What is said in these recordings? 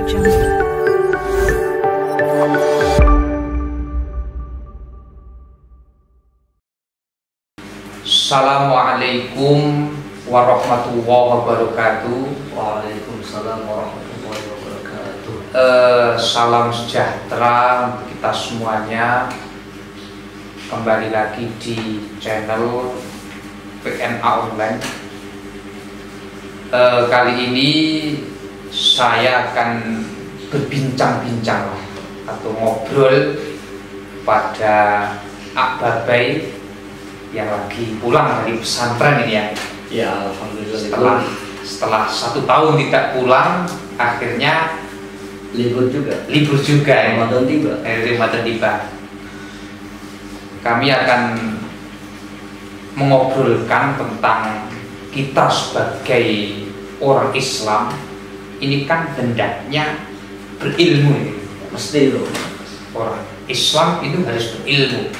Assalamualaikum warahmatullahi wabarakatuh. Waalaikumsalam warahmatullahi wabarakatuh. Salam sejahtera untuk kita semuanya. Kembali lagi di channel PNA Online. Kali ini saya akan berbincang-bincang atau ngobrol pada Akbabai yang lagi pulang dari pesantren ini ya. Ya, alhamdulillah. Setelah 1 tahun tidak pulang, akhirnya libur juga. Ramadan tiba. Kami akan mengobrolkan tentang kita sebagai orang Islam ini kan hendaknya berilmu ini. Mesti loh. Orang Islam itu harus berilmu.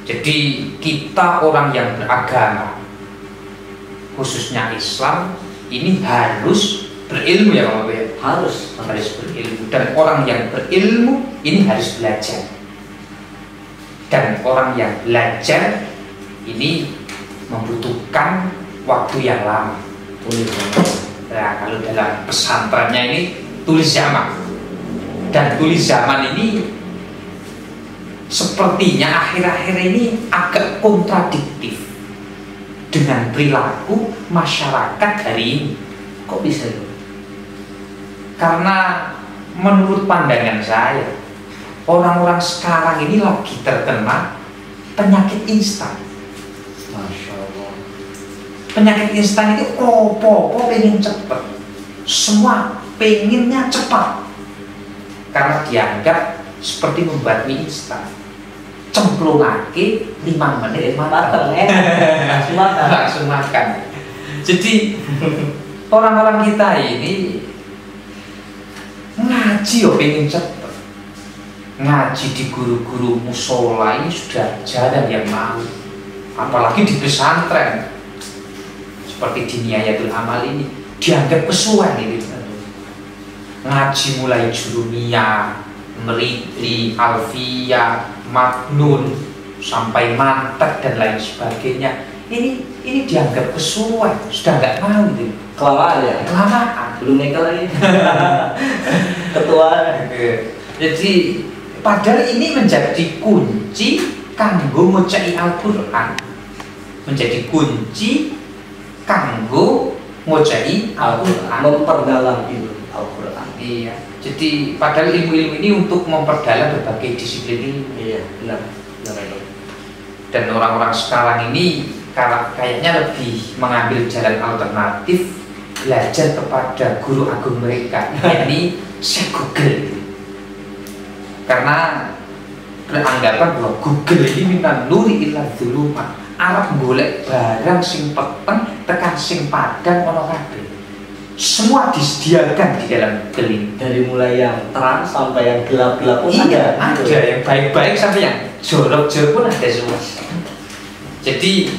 Jadi kita orang yang beragama, khususnya Islam, ini harus berilmu ya Pak ya? Harus berilmu. Dan orang yang berilmu ini harus belajar. Dan orang yang belajar ini membutuhkan waktu yang lama. Nah, kalau dalam pesantrennya ini tulis zaman. Dan tulis zaman ini sepertinya akhir-akhir ini agak kontradiktif dengan perilaku masyarakat hari ini. Kok bisa itu? Karena menurut pandangan saya, orang-orang sekarang ini lagi terkena penyakit instan. Masya Allah. Penyakit instan itu opo pengen cepet, semua pengennya cepat. Karena dianggap seperti membuat mie instan, cemplungake 5 menit matang, langsung makan. Jadi orang-orang kita ini ngaji pengen cepet, ngaji di guru-guru musola ini sudah jarang yang mau, apalagi di pesantren seperti di Niyayatul Amal ini dianggap kesuwen ini. Ngaji mulai jurumiyah, Meriti, Alfiyah, Magnun, sampai Mantek dan lain sebagainya. Ini dianggap kesuwen, sudah nggak mau gitu. Kelamaan ya? Kelamaan. Belum nikah lagi. Ketua. Jadi padahal ini menjadi kunci kanggo ngocai Al-Quran. Menjadi kunci kanggo ngocai Al-Quran. Memperdalam ilmu Al-Quran. Iya. Jadi padahal ilmu-ilmu ini untuk memperdalam berbagai disiplin ilmu. Iya, benar. Dan orang-orang sekarang ini kayaknya lebih mengambil jalan alternatif, belajar kepada guru agung mereka, yakni Syekh Google. Karena beranggapan bahwa Google ini minan nuri illa dzulumat. Arab golek barang sing peteng tekan sing padang ono kabeh. Semua disediakan di dalam Google. Dari mulai yang terang sampai yang gelap-gelap pun ada yang baik-baik sampai yang jorok-jorok pun ada semua. Jadi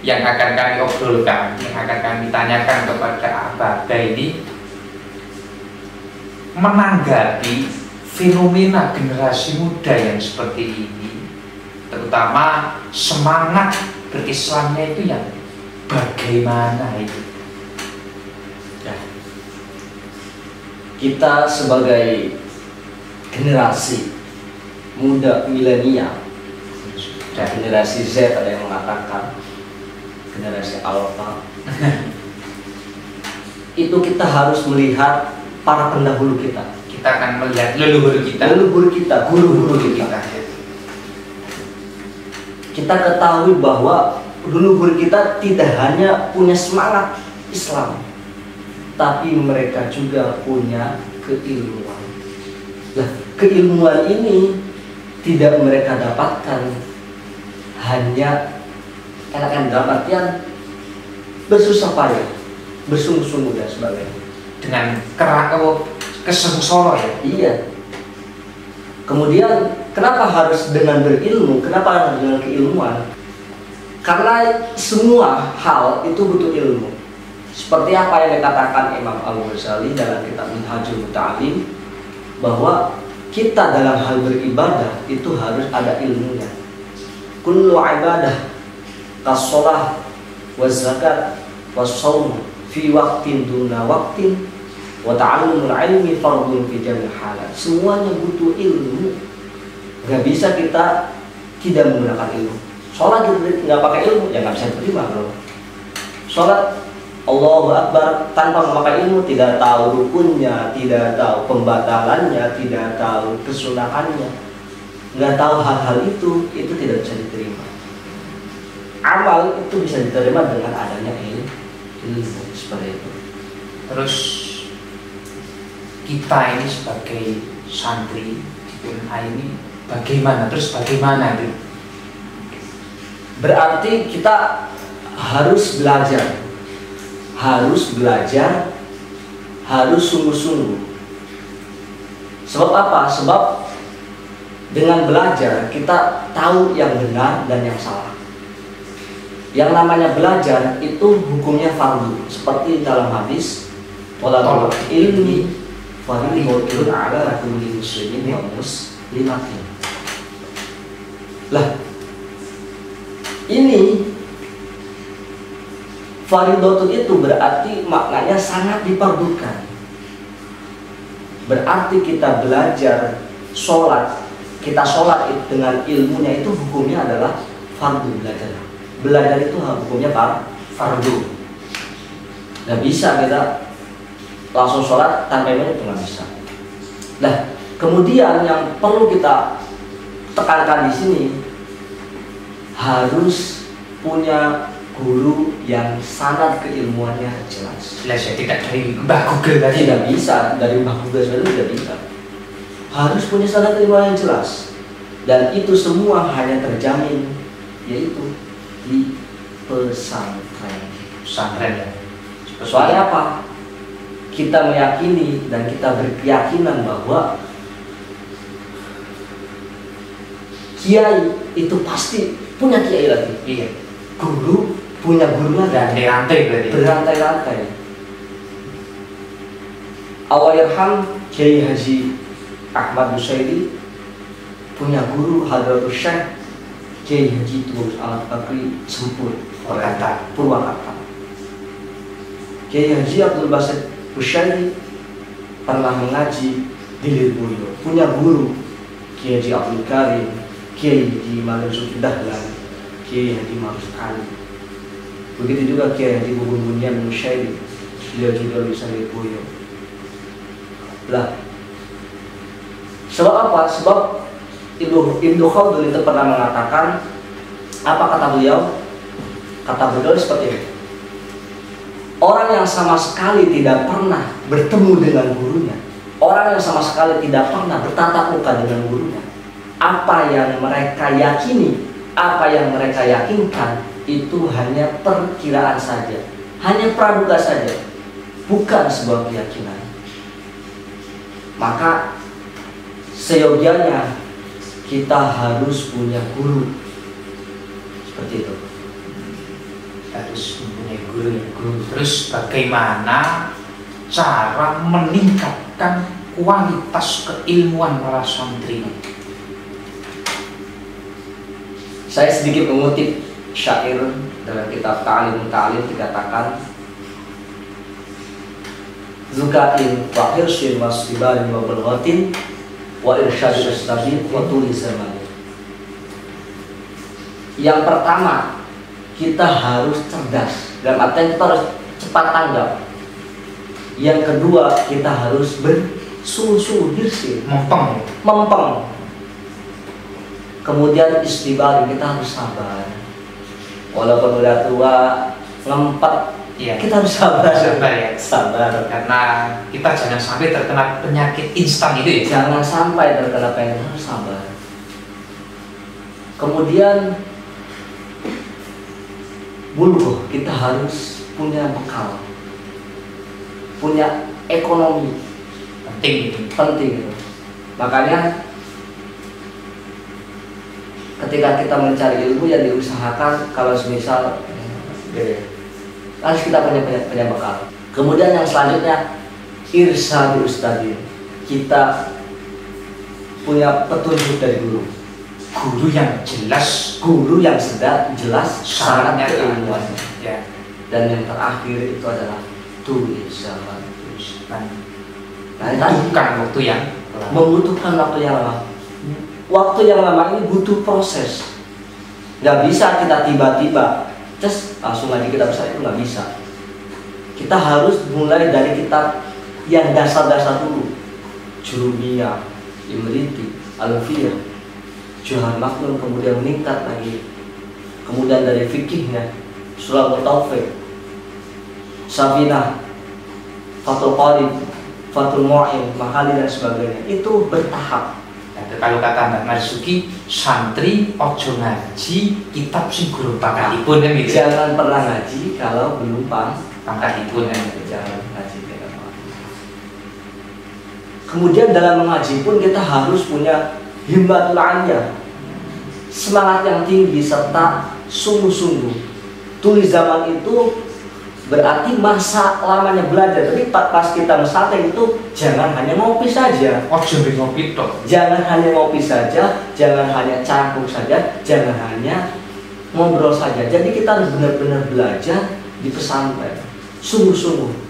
yang akan kami obrolkan, yang akan kami tanyakan kepada Abah ini menanggapi fenomena generasi muda yang seperti ini, terutama semangat berislamnya itu yang bagaimana itu. Kita sebagai generasi muda milenial, generasi Z ada yang mengatakan, generasi Alpha, itu kita harus melihat para pendahulu kita. Kita akan melihat leluhur kita, guru-guru kita. Kita ketahui bahwa leluhur kita tidak hanya punya semangat Islam, tapi mereka juga punya keilmuan. Nah, keilmuan ini tidak mereka dapatkan hanya dalam artian bersusah payah, bersungguh-sungguh dan sebagainya. Dengan kesungsoro ya. Iya. Kemudian kenapa harus dengan berilmu? Kenapa harus dengan keilmuan? Karena semua hal itu butuh ilmu. Seperti apa yang dikatakan Imam Al-Ghazali dalam kitab Minhajul Muta'alim, bahwa kita dalam hal beribadah itu harus ada ilmunya. Kullu ibadah kas-shalah waz zakat was shaum fi waqtin duna waqtin wa ta'allumul ilmi fardun fi jami'il halat. Semuanya butuh ilmu. Gak bisa kita tidak menggunakan ilmu. Sholat kita nggak pakai ilmu, ya nggak bisa diterima bro. Sholat Allahu Akbar tanpa memakai ilmu, tidak tahu rukunnya, tidak tahu pembatalannya, tidak tahu kesunahannya, nggak tahu hal-hal itu tidak bisa diterima. Amal itu bisa diterima dengan adanya ilmu seperti itu. Terus kita ini sebagai santri di PNA ini bagaimana? Terus bagaimana itu? Berarti kita harus belajar, harus sungguh-sungguh. Sebab apa? Sebab dengan belajar kita tahu yang benar dan yang salah. Yang namanya belajar itu hukumnya fardu, seperti dalam hadis talabul ilmi fardhun 'ala kulli muslimin wa muslimatin. Lah, ini fardhu itu berarti maknanya sangat diperlukan. Berarti kita belajar sholat, kita sholat dengan ilmunya itu hukumnya adalah fardu. Belajar itu hukumnya fardu. Nggak bisa kita langsung sholat tanpa ilmu, itu nggak bisa. Nah, kemudian yang perlu kita tekankan di sini, harus punya guru yang sanad keilmuannya jelas. Jelas ya, tidak dari Mbah Google tadi. Tidak bisa dari Mbah Google itu tidak bisa. Harus punya sanad keilmuan yang jelas. Dan itu semua hanya terjamin yaitu di pesantren. Pesantren ya. Soalnya apa? Kita meyakini dan kita berkeyakinan bahwa kiai itu pasti punya kiai lagi. Iya. Guru punya guru lagi. Berantai-rantai berarti. Berantai-rantai. Allahyarham Kiai Haji Ahmad Busairi punya guru Hadratus Syekh Kiai Haji Tulus Ahmad Bakri Sempur Purwakarta. Kiai Haji Abdul Basit Busairi pernah mengaji di Lirboyo, punya guru Kiai Haji Abdul Karim, Kiai Haji Malam Sufi Dahlan, Kiai Haji Marus Ali. Begitu juga Kiai Haji Bubun Bunyan Musyairi, beliau juga bisa Lirboyo. Lah, sebab apa? Sebab Ibnu Khaldun itu pernah mengatakan, apa kata beliau? Kata beliau seperti ini: orang yang sama sekali tidak pernah bertemu dengan gurunya, orang yang sama sekali tidak pernah bertatap muka dengan gurunya, apa yang mereka yakini, apa yang mereka yakinkan itu hanya perkiraan saja, hanya praduga saja, bukan sebuah keyakinan. Maka seyogianya kita harus punya guru seperti itu. Harus mempunyai guru. Terus bagaimana cara meningkatkan kualitas keilmuan para santri? Saya sedikit mengutip syair dalam kitab Ta'lim dikatakan, zukatin wa hirsin wa sibarin wa bulghatin wa irsyadil ustadin wa tuli zaman. Yang pertama, kita harus cerdas, dalam artian kita harus cepat tanggap. Yang kedua, kita harus bersungguh-sungguh, hirsin, mempeng. Kemudian istibar, kita harus sabar. Walaupun udah tua, ngempet, ya, kita harus sabar ya. Sabar. Karena kita jangan sampai terkena penyakit instan itu ya. Jangan sampai terkena penyakit, harus sabar. Kemudian bulughah, kita harus punya bekal, punya ekonomi. Penting itu. Makanya ketika kita mencari ilmu yang diusahakan, kalau semisal Harus kita punya bekal. Kemudian yang selanjutnya irsyadul ustadzin. Kita punya petunjuk dari guru. Guru yang jelas, Guru yang sudah jelas syaratnya syarat keilmuannya. ya. Dan yang terakhir itu adalah tulisan. Nah, Bukan waktu yang lama. membutuhkan waktu yang lama. Waktu yang lama ini butuh proses. Nggak bisa kita tiba-tiba langsung aja kita bisa, itu nggak bisa. Kita harus mulai dari kitab yang dasar-dasar dulu. Jurumiyah, Imriti, Alfiyah, Johar Maknun, kemudian meningkat lagi. Kemudian dari fikihnya, Surah Taufik, Safinah, Fathul Qarib, Fathul Mu'in, Makali dan sebagainya. Itu bertahap. Nah, kalau kata Mbak Marzuki, santri ojo ngaji kitab sing guru pangkalipun kan gitu. Jangan pernah ngaji kalau belum Pangkalipun kan gitu. jangan ngaji. Kemudian dalam mengaji pun kita harus punya himmatul aliyah, semangat yang tinggi serta sungguh-sungguh. Tulis zaman itu berarti masa lamanya belajar, tapi pas kita mesanteng itu jangan hanya ngopi saja. Ojo ngopi tok. Jangan hanya ngopi saja, jangan hanya cangkuk saja, jangan hanya ngobrol saja. Jadi kita harus benar-benar belajar di pesantren, sungguh-sungguh.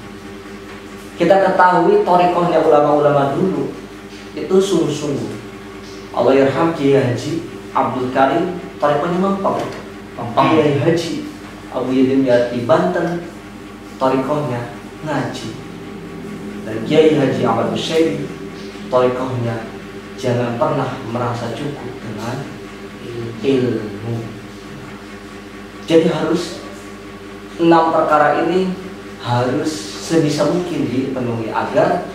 Kita ketahui thariqahnya ulama-ulama dulu itu sungguh-sungguh. Allah yarham Kiai Haji Abdul Karim, thariqahnya mampang. Kiai Haji Abu Yadim Yati Banten, thariqahnya ngaji. Dan Kiai Haji Ahmad Hussein, thariqahnya jangan pernah merasa cukup dengan ilmu. Jadi harus 6 perkara ini harus sebisa mungkin dipenuhi agar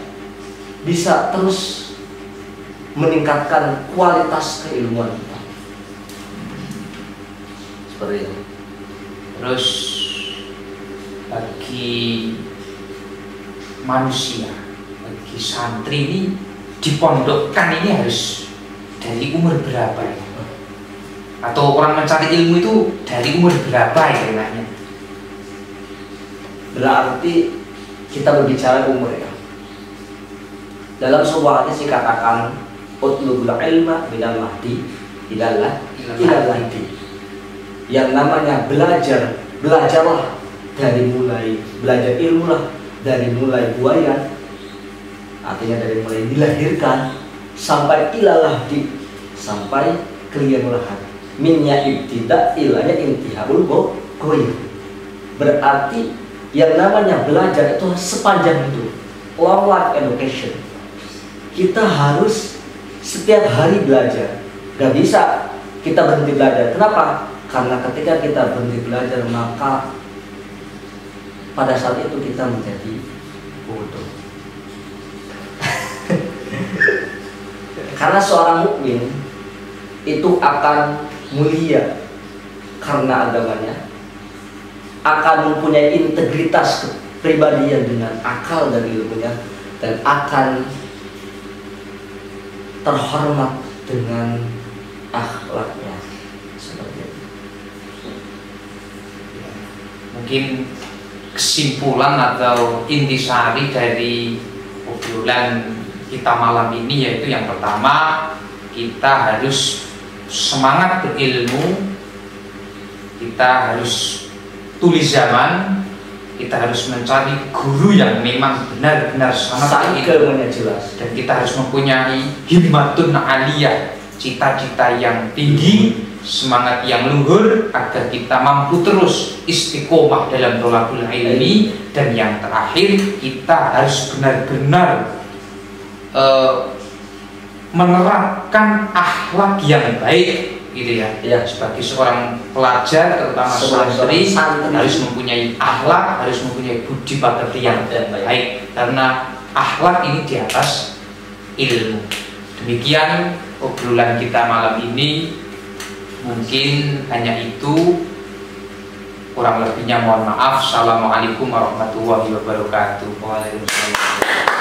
bisa terus meningkatkan kualitas keilmuan kita. Seperti itu. Terus bagi manusia, bagi santri ini dipondokkan ini harus dari umur berapa ya? Atau orang mencari ilmu itu dari umur berapa ya enaknya? Berarti kita berbicara umur ya. Dalam sebuah hadis dikatakan utlubul ilma minal mahdi ilal lahdi. Yang namanya belajar, belajarlah dari mulai belajar ilmu lah, dari mulai buaya, artinya dari mulai dilahirkan sampai ilal lahdi, sampai qiyamul lahad. Minnya ibtida ilanya intihabul goyim. Berarti yang namanya belajar itu sepanjang hidup, long life education. Kita harus setiap hari belajar. Gak bisa kita berhenti belajar. Kenapa? Karena ketika kita berhenti belajar, maka pada saat itu kita menjadi bodoh. Karena seorang mukmin itu akan mulia karena agamanya, akan mempunyai integritas kepribadian dengan akal dan ilmunya, dan akan terhormat dengan akhlaknya. Seperti itu. Mungkin kesimpulan atau intisari dari obrolan kita malam ini yaitu yang pertama, kita harus semangat berilmu, kita harus tulis zaman, kita harus mencari guru yang memang benar-benar sangat ilmunya jelas, dan kita harus mempunyai himmatun aliyah, cita-cita yang tinggi, semangat yang luhur agar kita mampu terus istiqomah dalam thalabul ilmi. Dan yang terakhir, kita harus benar-benar menerapkan akhlak yang baik, gitu ya. Sebagai seorang pelajar, terutama santri, harus mempunyai akhlak, harus mempunyai budi pekerti yang baik, karena akhlak ini di atas ilmu. Demikian obrolan kita malam ini. Mungkin hanya itu, kurang lebihnya mohon maaf. Assalamualaikum warahmatullahi wabarakatuh. Waalaikumsalam.